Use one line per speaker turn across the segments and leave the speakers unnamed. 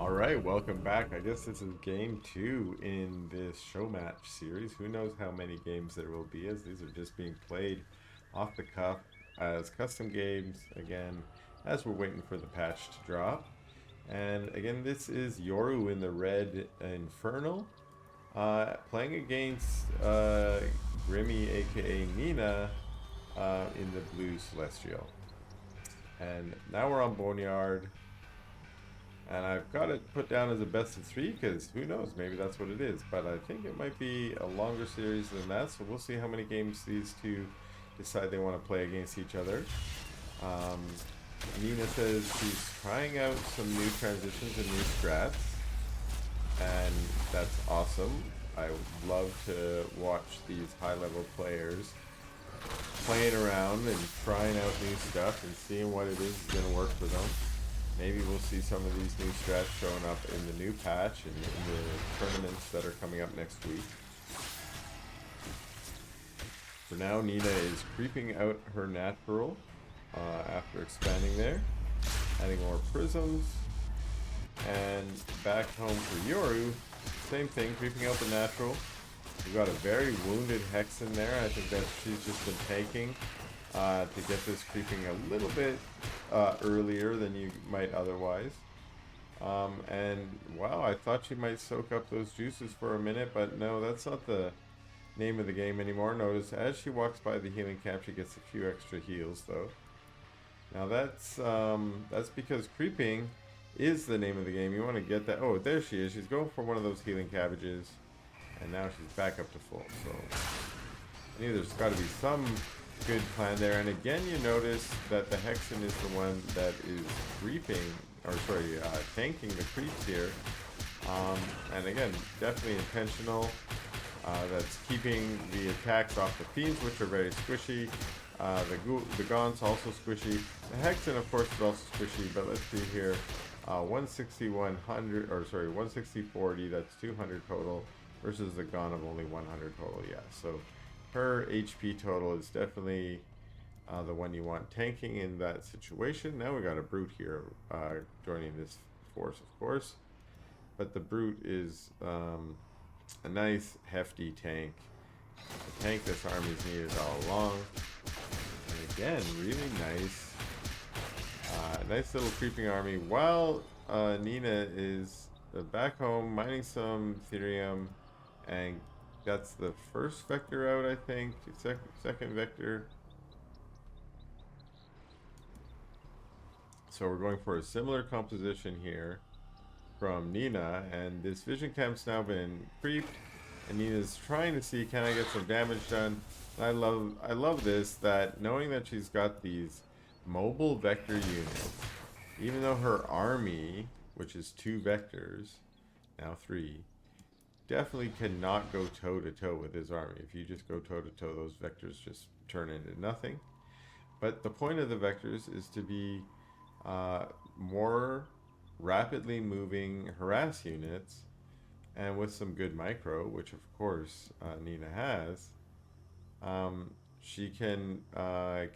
Alright, welcome back. I guess this is game two in this show match series. Who knows how many games there will be, as these are just being played off the cuff as custom games, again, as we're waiting for the patch to drop. And again, this is Yoru in the red Infernal, playing against Grimmy, aka Nina, in the blue Celestial. And now we're on Boneyard. And I've got it put down as a best of three because who knows, maybe that's what it is. But I think it might be a longer series than that, so we'll see how many games these two decide they want to play against each other. Um, Nina says she's trying out some new transitions and new strats, and that's awesome. I would love to watch these high-level players playing around and trying out new stuff and seeing what it is going to work for them. Maybe we'll see some of these new strats showing up in the new patch and in the tournaments that are coming up next week. For now, Nina is creeping out her natural after expanding there, adding more prisms, and back home for Yoru, same thing, creeping out the natural. We've got a very wounded Hex in there. I think that she's just been tanking to get this creeping a little bit earlier than you might otherwise. And wow, I thought she might soak up those juices for a minute, but no, that's not the name of the game anymore. Notice as she walks by the healing camp, she gets a few extra heals though. Now that's because creeping is the name of the game. You want to get that. Oh, there she is. She's going for one of those healing cabbages, and now she's back up to full. So I knew there's got to be some good plan there. And again, you notice that the Hexen is the one that is creeping, or sorry, tanking the creeps here. And again, definitely intentional. That's keeping the attacks off the fiends, which are very squishy. The Gaunt's also squishy. The Hexen, of course, is also squishy, but let's see here. 160, 100, or sorry, 160, 40, that's 200 total, versus the Gaunt of only 100 total, yeah. So her HP total is definitely the one you want tanking in that situation. Now we got a Brute here joining this force, of course. But the Brute is a nice, hefty tank. A tank this army's needed all along. And again, really nice. Nice little creeping army. While Nina is back home mining some Ethereum, and that's the first vector out, I think. Second vector. So we're going for a similar composition here from Nina, and this vision camp's now been creeped, and Nina's trying to see, can I get some damage done? And I love this, that knowing that she's got these mobile vector units, even though her army, which is 2 vectors, now 3, definitely cannot go toe to toe with his army. If you just go toe to toe, those vectors just turn into nothing. But the point of the vectors is to be more rapidly moving harass units, and with some good micro, which of course Nina has, she can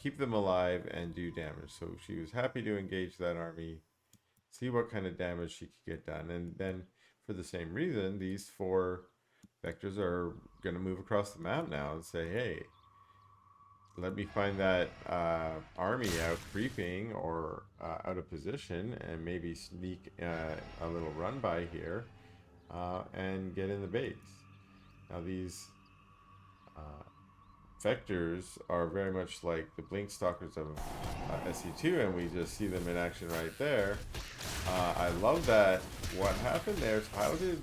keep them alive and do damage. So she was happy to engage that army, see what kind of damage she could get done, and then for the same reason, these 4 vectors are going to move across the map now and say, hey, let me find that army out creeping or out of position, and maybe sneak a little run by here and get in the base. Now these vectors are very much like the blink stalkers of SE2, and we just see them in action right there. I love that. What happened there is, how did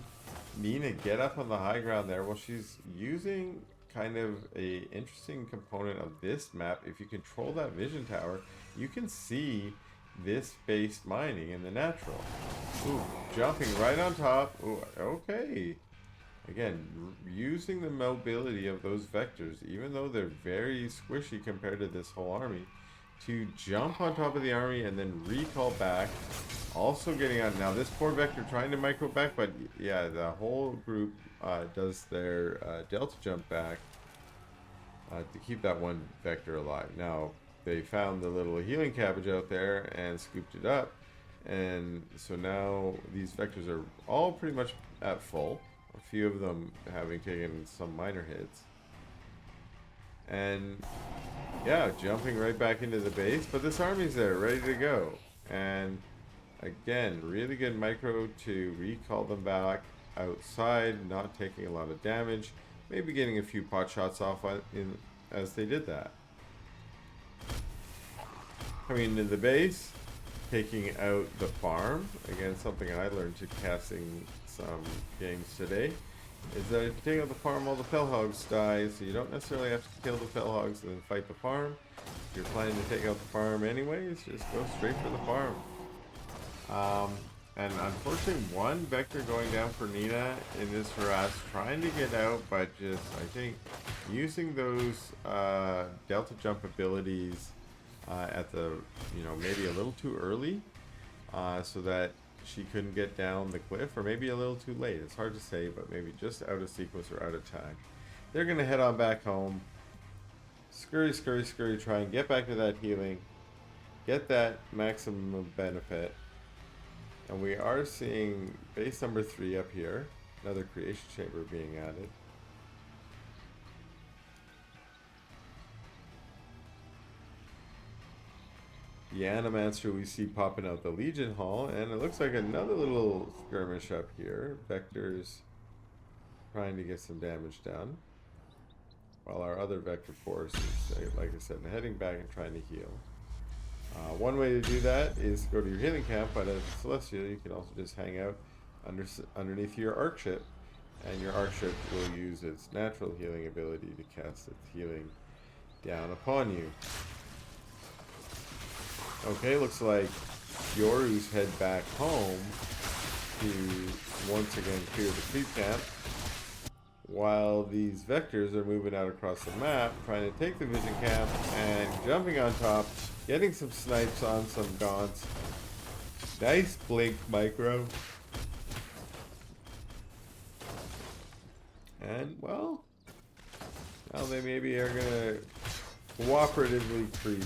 Nina get up on the high ground there? Well, she's using kind of a interesting component of this map. If you control that vision tower, you can see this base mining in the natural. Ooh, jumping right on top. Ooh, okay. Again, using the mobility of those vectors, even though they're very squishy compared to this whole army, to jump on top of the army and then recall back. Also getting on. Now this poor vector trying to micro back, but yeah, the whole group does their delta jump back to keep that one vector alive. Now they found the little healing cabbage out there and scooped it up, And so now these vectors are all pretty much at full. A few of them having taken some minor hits. And yeah, jumping right back into the base. But this army's there, ready to go. And again, really good micro to recall them back outside, not taking a lot of damage. Maybe getting a few pot shots off as they did that. Coming into the base, taking out the farm. Again, something I learned to casting some games today is that if you take out the farm, all the fell hogs die, so you don't necessarily have to kill the fell hogs and then fight the farm. If you're planning to take out the farm anyways, just go straight for the farm. And unfortunately, one vector going down for Nina in this harass, trying to get out, but just, I think, using those delta jump abilities at the, maybe a little too early, so that she couldn't get down the cliff, or maybe a little too late. It's hard to say, but maybe just out of sequence or out of time. They're going to head on back home. Scurry, scurry, scurry, try and get back to that healing. Get that maximum benefit. And we are seeing base number 3 up here. Another creation chamber being added. The Animancer we see popping out the Legion Hall, and it looks like another little skirmish up here. Vectors trying to get some damage done, while our other vector force is, like I said, heading back and trying to heal. One way to do that is to go to your healing camp, but as a Celestial, you can also just hang out underneath your arc ship, and your arc ship will use its natural healing ability to cast its healing down upon you. Okay, looks like Yoru's head back home to once again clear the creep camp, while these vectors are moving out across the map, trying to take the vision camp and jumping on top, getting some snipes on some gaunts. Nice blink micro. And, well, now they maybe are going to cooperatively creep.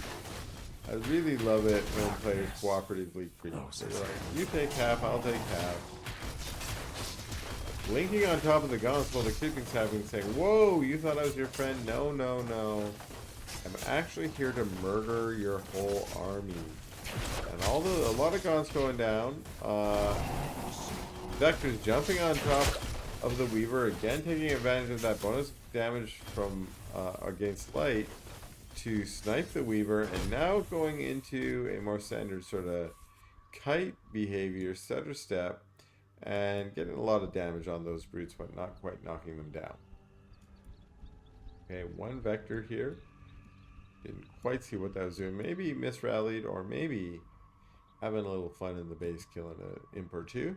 I really love it when players cooperatively creep. They're like, you take half, I'll take half. Blinking on top of the gaunts while the creeping's happening, saying, whoa, you thought I was your friend? No, no, no. I'm actually here to murder your whole army. And a lot of gaunts going down. Vectors jumping on top of the Weaver, again taking advantage of that bonus damage from against light to snipe the Weaver, and now going into a more standard sort of kite behavior, stutter step, and getting a lot of damage on those brutes, but not quite knocking them down. Okay, one vector here. Didn't quite see what that was doing. Maybe misrallied, or maybe having a little fun in the base, killing an imp or two.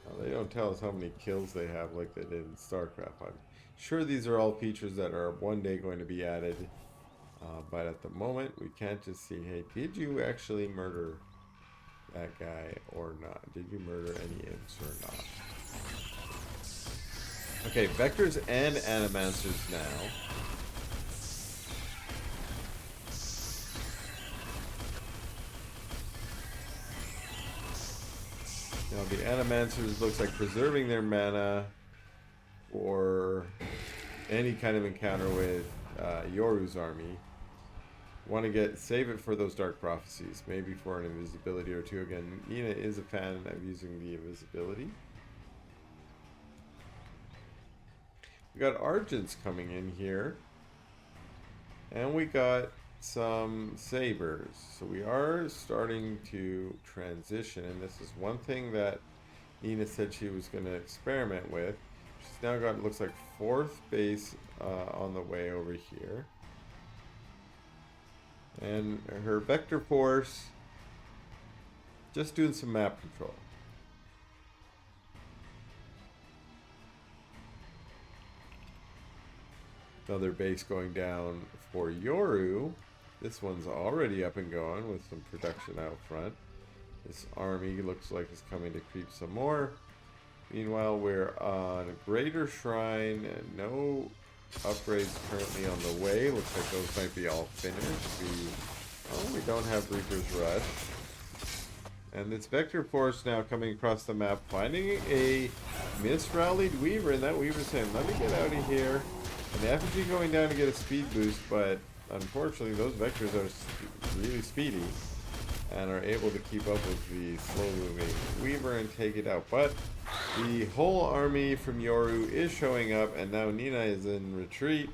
Now, they don't tell us how many kills they have like they did in StarCraft. I'm sure these are all features that are one day going to be added, but at the moment we can't just see, hey, did you actually murder that guy or not? Did you murder any imps or not? Okay, vectors and animancers now. Now the animancers looks like preserving their mana for any kind of encounter with Yoru's army. Want to save it for those dark prophecies, maybe for an invisibility or two. Again, Nina is a fan of using the invisibility. We got Argents coming in here, and we got some Sabers. So we are starting to transition, and this is one thing that Nina said she was going to experiment with. She's now got, looks like, 4th base on the way over here. And her vector force just doing some map control. Another base going down for Yoru. This one's already up and going with some production out front. This army looks like it's coming to creep some more. Meanwhile, we're on a Greater Shrine. No upgrades currently on the way. Looks like those might be all finished. We Oh, we don't have Reaper's Rush. And this Vector Force now coming across the map, finding a misrallied Weaver, and that Weaver's saying, let me get out of here. And the effigy going down to get a speed boost, but unfortunately those Vectors are really speedy and are able to keep up with the slow-moving Weaver and take it out. But the whole army from Yoru is showing up, and now Nina is in retreat,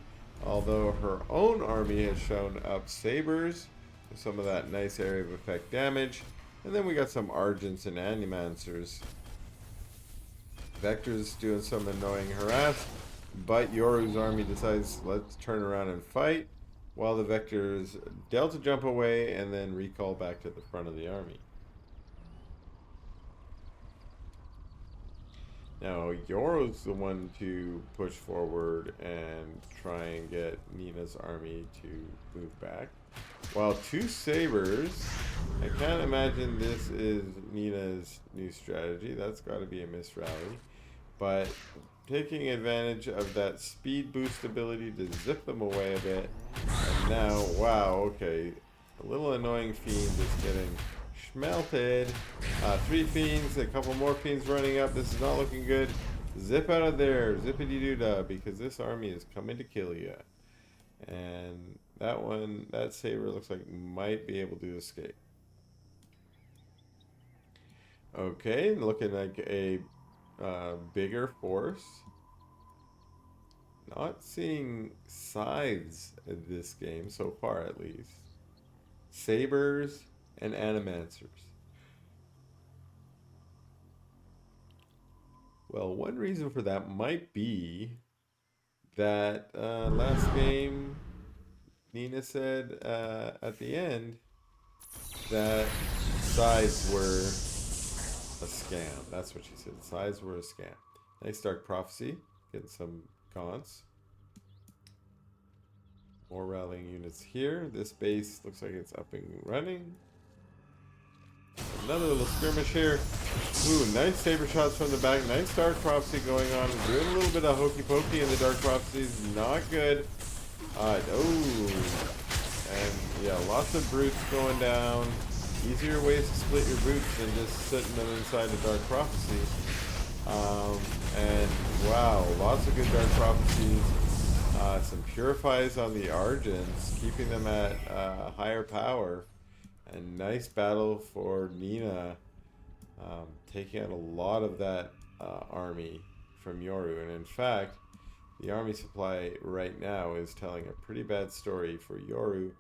although her own army has shown up sabers with some of that nice area of effect damage. And then we got some Argents and Animancers. Vector's doing some annoying harass, but Yoru's army decides, let's turn around and fight, while the Vectors Delta jump away and then recall back to the front of the army. Now, Yoru's the one to push forward and try and get Nina's army to move back. While two sabers, I can't imagine this is Nina's new strategy. That's got to be a misrally. But taking advantage of that speed boost ability to zip them away a bit. And now, wow, okay. A little annoying Fiend is getting schmelted. 3 Fiends, a couple more Fiends running up. This is not looking good. Zip out of there, zippity-doo-dah, because this army is coming to kill you. And that one, that saber looks like might be able to escape. Okay, looking like a bigger force. Not seeing scythes in this game so far, at least. Sabers and Animancers. Well, one reason for that might be that last game, Nina said at the end that scythes were a scam. That's what she said. Scythes were a scam. Nice Dark Prophecy. Getting some gaunts. More rallying units here. This base looks like it's up and running. Another little skirmish here. Ooh, nice saber shots from the back. Nice Dark Prophecy going on. Doing a little bit of hokey pokey in the Dark Prophecies. Not good. Oh. And yeah, lots of brutes going down. Easier ways to split your brutes than just sitting them inside a Dark Prophecy. And wow, lots of good Dark Prophecies. Some Purifies on the Argents, keeping them at higher power. And nice battle for Nina, taking out a lot of that army from Yoru. And in fact, the army supply right now is telling a pretty bad story for Yoru.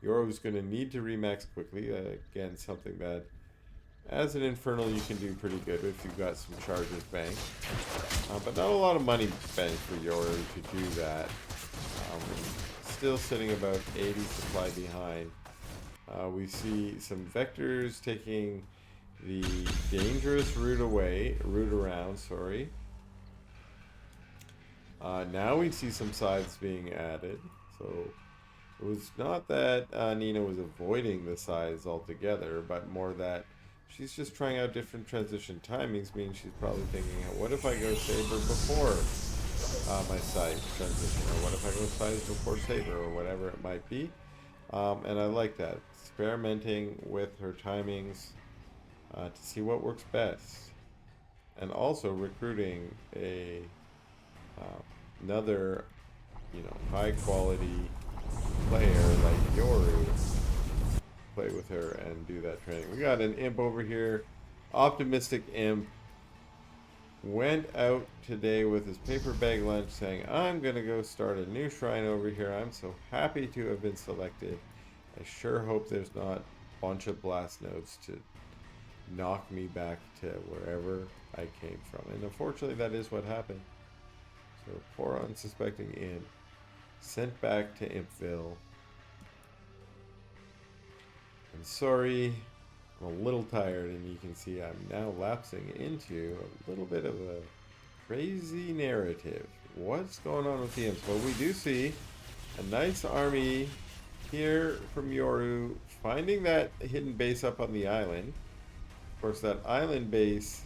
Yoru's going to need to remax quickly. Again, something that as an Infernal you can do pretty good if you've got some charges banked. But not a lot of money banked for Yoru to do that. Still sitting about 80 supply behind. We see some Vectors taking the dangerous route around, sorry. Now we see some scythes being added. So it was not that Nina was avoiding the scythes altogether, but more that she's just trying out different transition timings, meaning she's probably thinking, what if I go Saber before my scythe transition, or what if I go scythe before Saber, or whatever it might be. And I like that. Experimenting with her timings to see what works best. And also recruiting another, high quality player like Yoru. Play with her and do that training. We got an imp over here. Optimistic imp. Went out today with his paper bag lunch saying, I'm going to go start a new shrine over here. I'm so happy to have been selected. I sure hope there's not a bunch of blast nodes to knock me back to wherever I came from. And unfortunately, that is what happened. So poor unsuspecting imp. Sent back to Impville. I'm sorry. I'm a little tired, and you can see I'm now lapsing into a little bit of a crazy narrative. What's going on with the imps? Well, we do see a nice army here from Yoru finding that hidden base up on the island. Of course, that island base,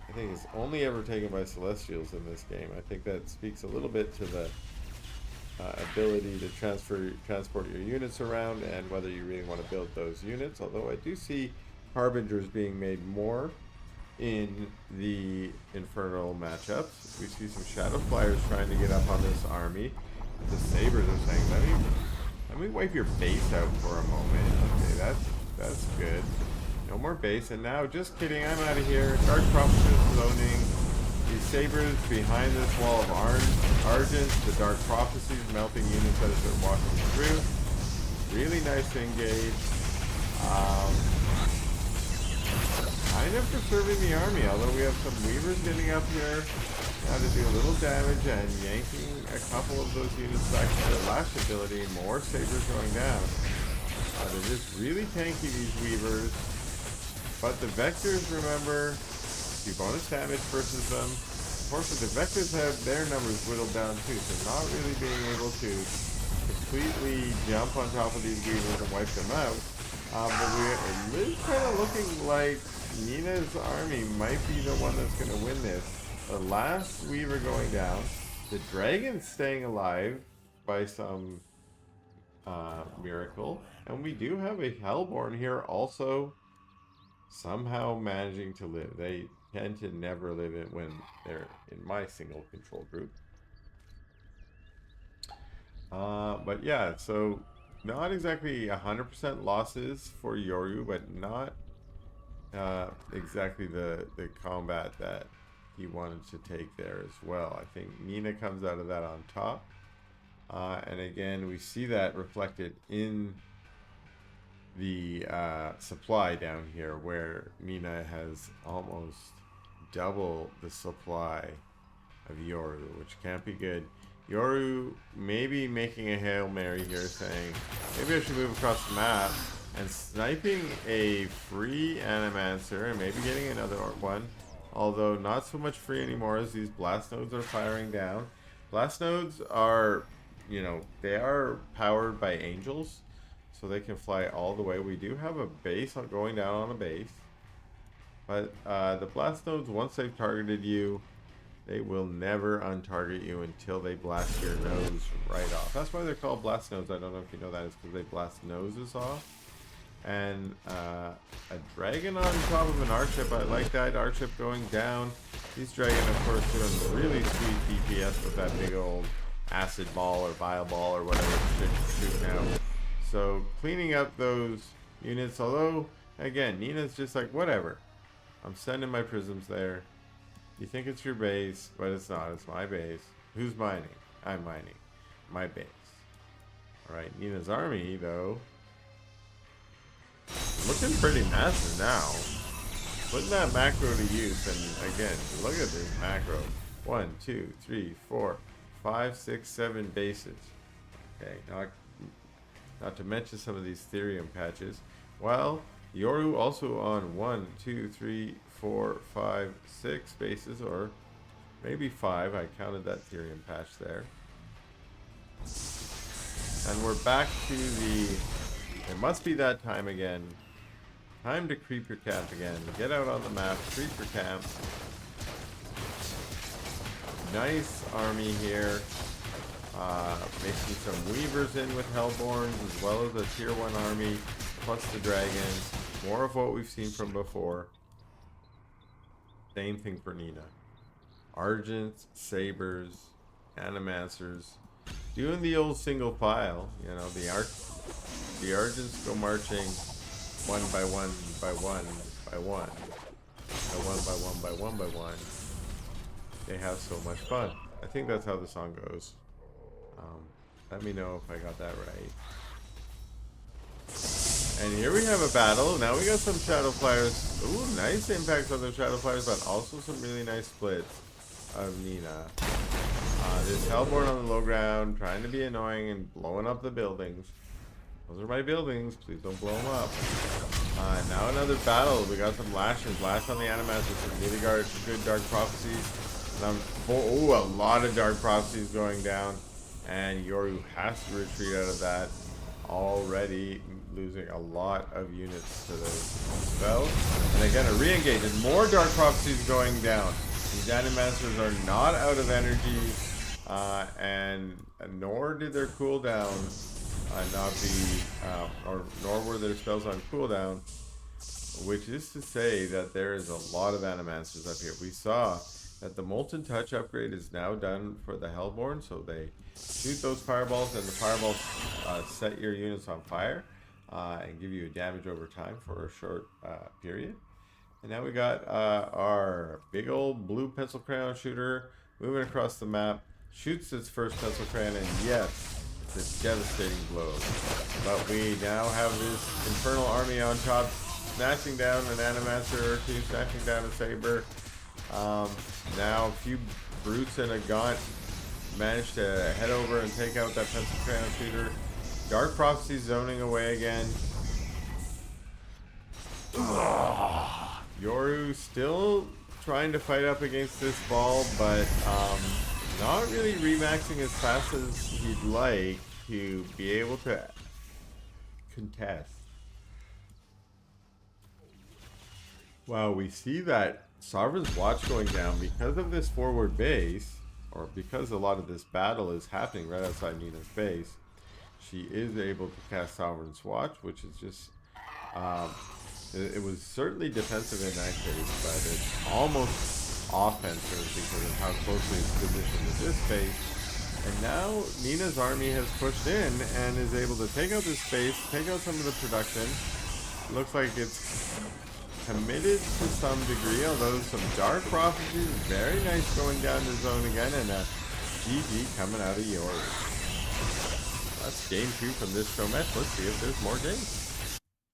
I think, is only ever taken by Celestials in this game. I think that speaks a little bit to the ability to transport your units around, and whether you really want to build those units. Although I do see Harbingers being made more in the Infernal matchups. We see some Shadow Flyers trying to get up on this army. The Sabers are saying, let me wipe your base out for a moment. Okay, that's good. No more base. And now, just kidding, I'm out of here. Dark Prophetess loading. These Sabers behind this wall of Argents. The Dark Prophecies melting units as they're walking through. Really nice to engage. Kind of preserving the army, although we have some Weavers getting up here now to do a little damage and yanking a couple of those units back to their lash ability. More Sabers going down. They're just really tanky, these Weavers. But the Vectors, remember, do bonus damage versus them. Unfortunately, the Vectors have their numbers whittled down too, so not really being able to completely jump on top of these Weavers and wipe them out. But it is kind of looking like Nina's army might be the one that's going to win this. The last Weaver going down, the Dragon staying alive by some miracle, and we do have a Hellborn here also somehow managing to live. They tend to never live it when they're in my single control group. But yeah, so not exactly 100% losses for Yoru, but not exactly the combat that he wanted to take there as well. I think Nina comes out of that on top. And again, we see that reflected in the supply down here, where Nina has almost double the supply of Yoru, which can't be good. Yoru maybe making a Hail Mary here, saying, maybe I should move across the map, and sniping a free Animancer and maybe getting another one. Although not so much free anymore as these Blast Nodes are firing down. Blast Nodes are, you know, they are powered by Angels, so they can fly all the way. We do have a base going down on a base. But the Blast Nodes, once they've targeted you, they will never untarget you until they blast your nose right off. That's why they're called Blast Nodes. I don't know if you know that. It's because they blast noses off. And a dragon on top of an Archship. I like that. Archship going down. These dragon, of course, doing really sweet DPS with that big old acid ball or bile ball or whatever it's shooting out. So cleaning up those units. Although, again, Nina's just like, whatever. I'm sending my prisms there. You think it's your base, but it's not. It's my base. Who's mining? I'm mining. My base. Alright, Nina's army, though, looking pretty massive now. Putting that macro to use, and again, look at this macro. 1, 2, 3, 4, 5, 6, 7 bases. Okay, not to mention some of these Therium patches. Well, Yoru also on 1, 2, 3, 4, 5, 6 bases, or maybe 5. I counted that Therium patch there. And we're back to the... It must be that time again. Time to creep your camp again. Get out on the map, creep your camp. Nice army here. Making some Weavers in with Hellborns, as well as a tier 1 army, plus the dragons. More of what we've seen from before. Same thing for Nina. Argents, Sabers, Animancers. Doing the old single file. You know, the Argents go marching one by one by one by one. By one by one by one by one. They have so much fun. I think that's how the song goes. Let me know if I got that right. And here we have a battle. Now we got some Shadow Flyers. Ooh, nice impacts on those Shadow Flyers, but also some really nice splits of Nina. This Hellborn on the low ground, trying to be annoying and blowing up the buildings. Those are my buildings. Please don't blow them up. Now another battle. We got some lashes. Lash on the Animaster. Some really good Dark Prophecies. Oh, a lot of Dark Prophecies going down. And Yoru has to retreat out of that. Already losing a lot of units to those spells. And again, a re-engage. And more Dark Prophecies going down. These Animasters are not out of energy. And nor did their cooldown not be, nor were their spells on cooldown, which is to say that there is a lot of Animasters up here. We saw that the Molten Touch upgrade is now done for the Hellborn, so they shoot those fireballs, and the fireballs set your units on fire and give you a damage over time for a short period. And now we got our big old blue pencil crayon shooter moving across the map, shoots its first pencil crayon, and yes, it's a devastating blow. But we now have this infernal army on top, snatching down an Animaster or two, snatching down a Saber. Now a few brutes and a Gaunt managed to head over and take out that pencil crayon shooter. Dark Prophecy zoning away again. Yoru still trying to fight up against this ball, but not really remaxing as fast as he'd like to be able to contest. Wow, we see that Sovereign's Watch going down because of this forward base, or because a lot of this battle is happening right outside Nina's base. She is able to cast Sovereign's Watch, which is just it was certainly defensive in that case, but it's almost offensive because of how closely it's positioned to this space. And now Nina's army has pushed in and is able to take out this space, take out some of the production. Looks like it's committed to some degree, although some Dark Prophecies. Very nice going down the zone again, and a GG coming out of Yoru. That's game 2 from this show match. Let's see if there's more games.